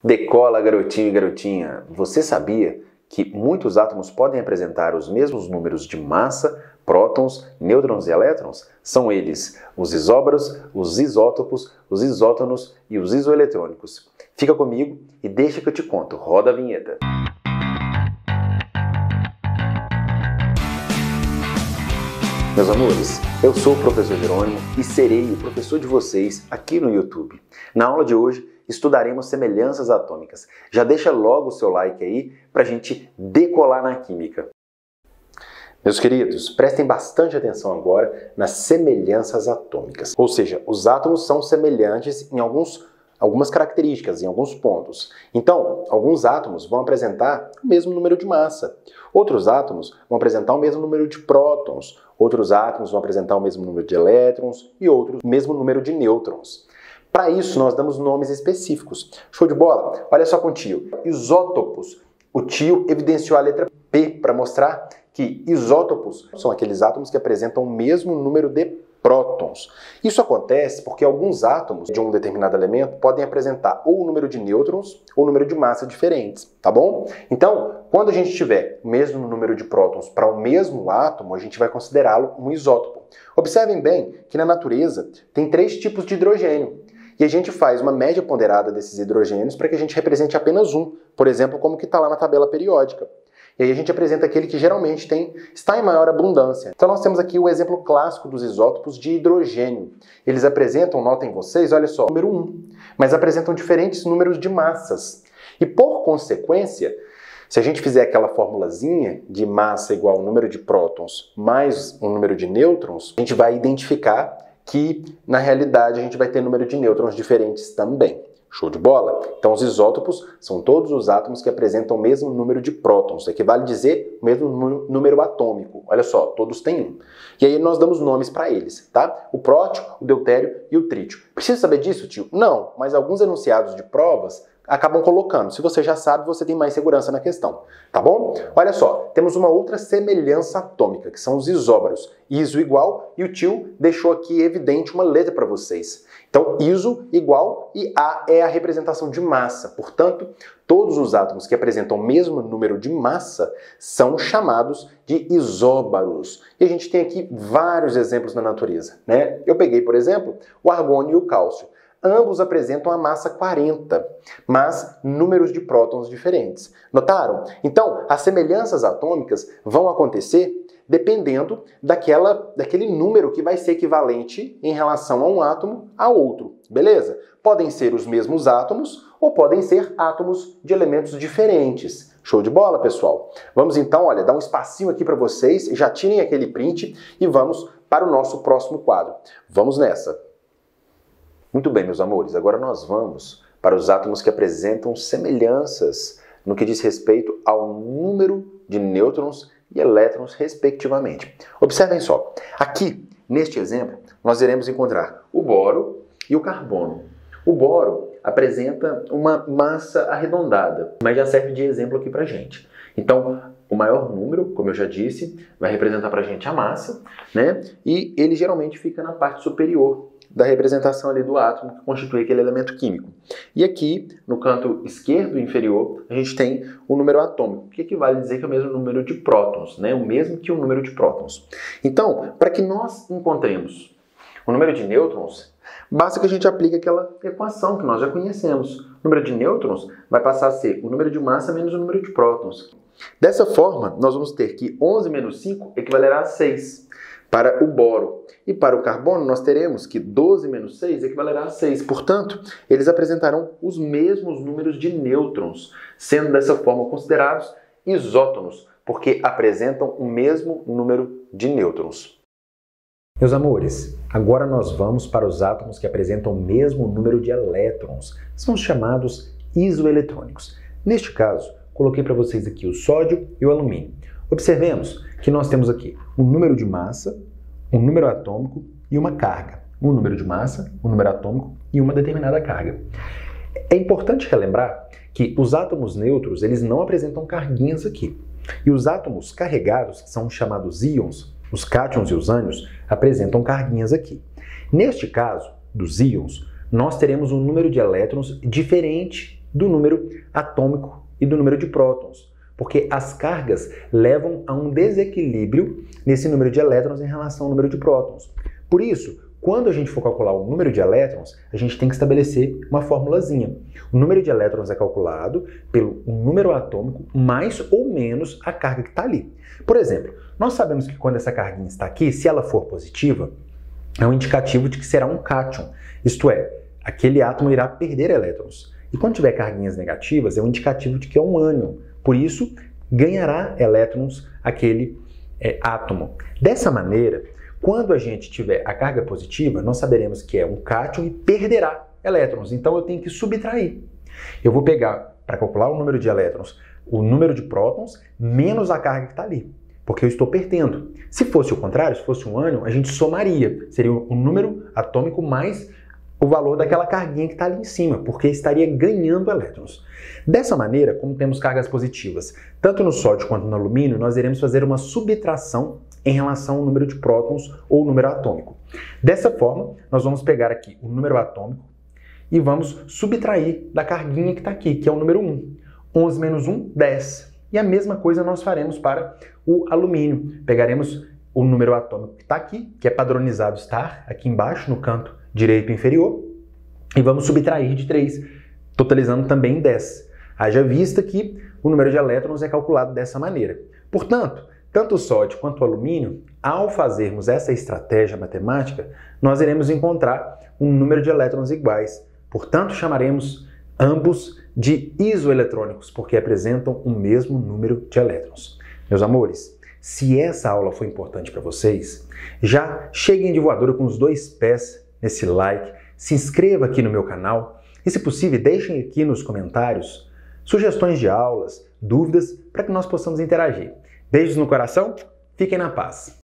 Decola, garotinho e garotinha! Você sabia que muitos átomos podem apresentar os mesmos números de massa, prótons, nêutrons e elétrons? São eles os isóbaros, os isótopos, os isótonos e os isoeletrônicos. Fica comigo e deixa que eu te conto. Roda a vinheta. Meus amores, eu sou o professor Jerônimo e serei o professor de vocês aqui no YouTube. Na aula de hoje, estudaremos semelhanças atômicas. Já deixa logo o seu like aí para a gente decolar na química. Meus queridos, prestem bastante atenção agora nas semelhanças atômicas. Ou seja, os átomos são semelhantes em algumas características, em alguns pontos. Então, alguns átomos vão apresentar o mesmo número de massa. Outros átomos vão apresentar o mesmo número de prótons. Outros átomos vão apresentar o mesmo número de elétrons e outros o mesmo número de nêutrons. Para isso, nós damos nomes específicos. Show de bola? Olha só com o tio. Isótopos. O tio evidenciou a letra P para mostrar que isótopos são aqueles átomos que apresentam o mesmo número de prótons. Isso acontece porque alguns átomos de um determinado elemento podem apresentar ou o número de nêutrons ou o número de massa diferentes, tá bom? Então, quando a gente tiver o mesmo número de prótons para o mesmo átomo, a gente vai considerá-lo um isótopo. Observem bem que na natureza tem 3 tipos de hidrogênio. E a gente faz uma média ponderada desses hidrogênios para que a gente represente apenas um, por exemplo, como que está lá na tabela periódica. E aí a gente apresenta aquele que geralmente está em maior abundância. Então nós temos aqui o exemplo clássico dos isótopos de hidrogênio. Eles apresentam, notem vocês, olha só, o número 1, mas apresentam diferentes números de massas. E por consequência, se a gente fizer aquela formulazinha de massa igual ao número de prótons mais o número de nêutrons, a gente vai identificar que, na realidade, a gente vai ter número de nêutrons diferentes também. Show de bola? Então, os isótopos são todos os átomos que apresentam o mesmo número de prótons, equivale a dizer o mesmo número atômico. Olha só, todos têm um. E aí nós damos nomes para eles, tá? O prótio, o deutério e o trítio. Precisa saber disso, tio? Não, mas alguns enunciados de provas acabam colocando. Se você já sabe, você tem mais segurança na questão, tá bom? Olha só, temos uma outra semelhança atômica, que são os isóbaros. Iso igual, e o tio deixou aqui evidente uma letra para vocês. Então, iso igual e A é a representação de massa. Portanto, todos os átomos que apresentam o mesmo número de massa são chamados de isóbaros. E a gente tem aqui vários exemplos na natureza, né? Eu peguei, por exemplo, o argônio e o cálcio. Ambos apresentam a massa 40, mas números de prótons diferentes. Notaram? Então, as semelhanças atômicas vão acontecer dependendo daquele número que vai ser equivalente em relação a um átomo a outro, beleza? Podem ser os mesmos átomos ou podem ser átomos de elementos diferentes. Show de bola, pessoal? Vamos então, olha, dar um espacinho aqui para vocês, já tirem aquele print e vamos para o nosso próximo quadro. Vamos nessa! Muito bem, meus amores, agora nós vamos para os átomos que apresentam semelhanças no que diz respeito ao número de nêutrons e elétrons, respectivamente. Observem só, aqui, neste exemplo, nós iremos encontrar o boro e o carbono. O boro apresenta uma massa arredondada, mas já serve de exemplo aqui pra gente. Então, o maior número, como eu já disse, vai representar pra gente a massa, né? E ele geralmente fica na parte superior da representação ali do átomo que constitui aquele elemento químico. E aqui, no canto esquerdo inferior, a gente tem o número atômico, que equivale a dizer que é o mesmo número de prótons, né? O mesmo que o número de prótons. Então, para que nós encontremos o número de nêutrons, basta que a gente aplique aquela equação que nós já conhecemos. O número de nêutrons vai passar a ser o número de massa menos o número de prótons. Dessa forma, nós vamos ter que 11 menos 5 equivalerá a 6. Para o boro. E para o carbono, nós teremos que 12 menos 6 equivalerá a 6. Portanto, eles apresentarão os mesmos números de nêutrons, sendo dessa forma considerados isótonos, porque apresentam o mesmo número de nêutrons. Meus amores, agora nós vamos para os átomos que apresentam o mesmo número de elétrons. São os chamados isoeletrônicos. Neste caso, coloquei para vocês aqui o sódio e o alumínio. Observemos que nós temos aqui um número de massa, um número atômico e uma carga. Um número de massa, um número atômico e uma determinada carga. É importante relembrar que os átomos neutros, eles não apresentam carguinhas aqui. E os átomos carregados, que são chamados íons, os cátions e os ânions, apresentam carguinhas aqui. Neste caso, dos íons, nós teremos um número de elétrons diferente do número atômico e do número de prótons, porque as cargas levam a um desequilíbrio nesse número de elétrons em relação ao número de prótons. Por isso, quando a gente for calcular o número de elétrons, a gente tem que estabelecer uma formulazinha. O número de elétrons é calculado pelo número atômico mais ou menos a carga que está ali. Por exemplo, nós sabemos que quando essa carguinha está aqui, se ela for positiva, é um indicativo de que será um cátion, isto é, aquele átomo irá perder elétrons. E quando tiver carguinhas negativas, é um indicativo de que é um ânion, por isso ganhará elétrons aquele átomo. Dessa maneira, quando a gente tiver a carga positiva, nós saberemos que é um cátion e perderá elétrons. Então eu tenho que subtrair. Eu vou pegar, para calcular o número de elétrons, o número de prótons menos a carga que está ali, porque eu estou perdendo. Se fosse o contrário, se fosse um ânion, a gente somaria. Seria o número atômico mais o valor daquela carguinha que está ali em cima, porque estaria ganhando elétrons. Dessa maneira, como temos cargas positivas, tanto no sódio quanto no alumínio, nós iremos fazer uma subtração em relação ao número de prótons ou número atômico. Dessa forma, nós vamos pegar aqui o número atômico e vamos subtrair da carguinha que está aqui, que é o número 1. 11 menos 1, 10. E a mesma coisa nós faremos para o alumínio. Pegaremos o número atômico que está aqui, que é padronizado estar aqui embaixo, no canto direito inferior, e vamos subtrair de 3, totalizando também 10. Haja vista que o número de elétrons é calculado dessa maneira. Portanto, tanto o sódio quanto o alumínio, ao fazermos essa estratégia matemática, nós iremos encontrar um número de elétrons iguais. Portanto, chamaremos ambos de isoeletrônicos, porque apresentam o mesmo número de elétrons. Meus amores, se essa aula foi importante para vocês, já cheguem de voadora com os 2 pés nesse like, se inscreva aqui no meu canal e, se possível, deixem aqui nos comentários sugestões de aulas, dúvidas, para que nós possamos interagir. Beijos no coração, fiquem na paz.